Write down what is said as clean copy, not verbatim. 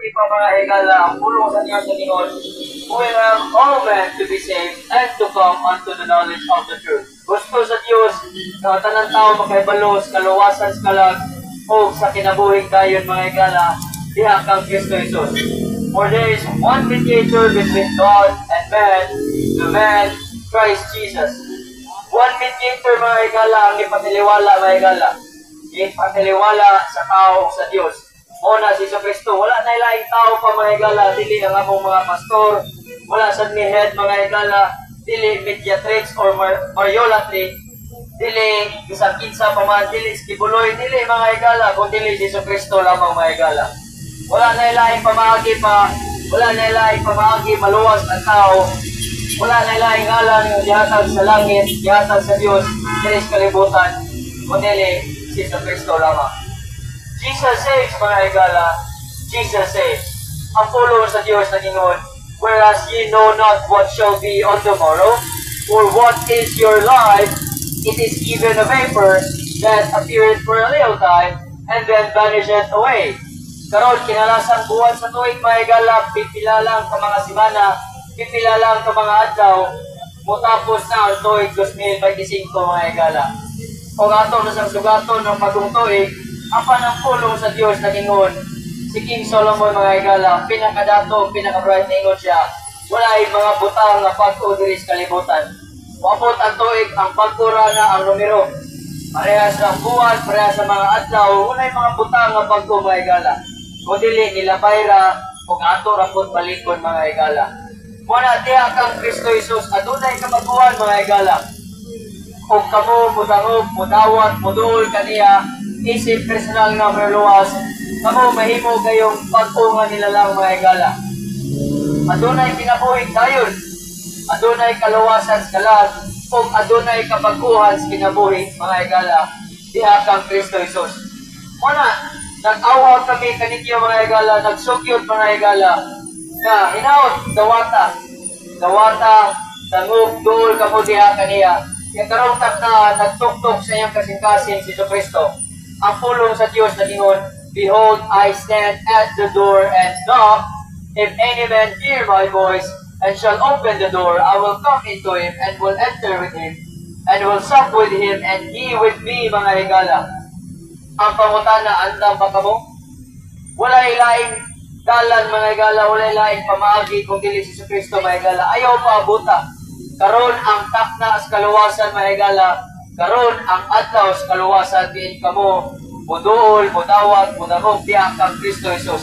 di pa mga higala ang pulong sa Diyos na Gingon, who will have all men to be saved and to come unto the knowledge of the truth. Gusto sa Diyos na tanang tao makaibalos, kaluwasan sa kalag, o sa kinabuhing dayon mga higala, diha kang Kristo Jesus. For there is one mediator between God and man, the man Christ Jesus. One mediator mga higala ang ipatiliwala mga higala. Ipatiliwala sa tao sa Diyos. Una si Kristo. Wala na ilaing tao pa mga higala, dili ang among mga pastor. Wala sa ni head mga higala, dili mediatrix or mariolatry. Dili isang kinsa pa man, dili skibuloy, dili mga higala, kung dili si Kristo lamang mga higala. Wala na ilaing pamagi pa, wala na ilaing pamagi maluwas ang tao. Wala na ilaing ngalan yung dihatag sa langit, dihatag sa Diyos, dili sa kalibutan, kundi si Kristo lamang. Jesus saves mga higala, Jesus saves. Ang pulong sa Diyos na Gingon, whereas ye know not what shall be on tomorrow, or what is your life, it is even a vapor that appeareth for a little time, and then vanisheth away. Karon kinalasang buwan sa tuig mga higala, pipila lang ka mga simana, pipila lang ka mga adlaw, mutapos na ang tuig 2025 mga higala. Kung ato na sang sugaton ng bagong tuig, apan ang pulong sa Diyos na Gingon, si King Solomon mga higala, pinakadato, pinaka-bright na ingon siya, wala ay mga butang na pag-o diri sa kalibutan. Wapot ang tuig, ang pagkura na ang numero. Parehas ng buwan, parehas sa mga adlaw, wala ay mga butang na pag-o mga higala. Kung dili nila bayra, kung ato rapot balikon mga higala. Muna diha kang Kristo Jesus, adunay kamaguhan mga higala. Kung kamo mudangog, mudawat, muduol kaniya, isip personal nga maluwas, kamo mahimo kayong pag-unga nila lang mga higala. Adunay kinabuhing dayon, adunay kaluwasan sa kalag, kung adunay kabaguhan sa kinabuhing mga higala, diha kang Kristo Jesus. Muna, nag-awa kami kaninyo mga higala, nagsukyot mga higala, na hinaot, dawata, dangog, duol kamo diha kaniya. Yung karongtak na nagtuktok sa iyang kasing-kasing si Kristo. Ang pulong sa Diyos na Gingon, behold, I stand at the door and knock. If any man hear my voice and shall open the door, I will come into him and will enter with him and will sup with him and he with me, mga higala. Ang pangutana, andam ba kamo? Wala ilaing dalan mga higala, wala ilaing pamaagi kung dili si Kristo mga higala. Ayaw pa abuta. Karon ang takna sa kaluwasan mga higala, karon ang adlaw sa kaluwasan diin kamo, muduol, mudawat, mudangog diha kang Kristo Jesus.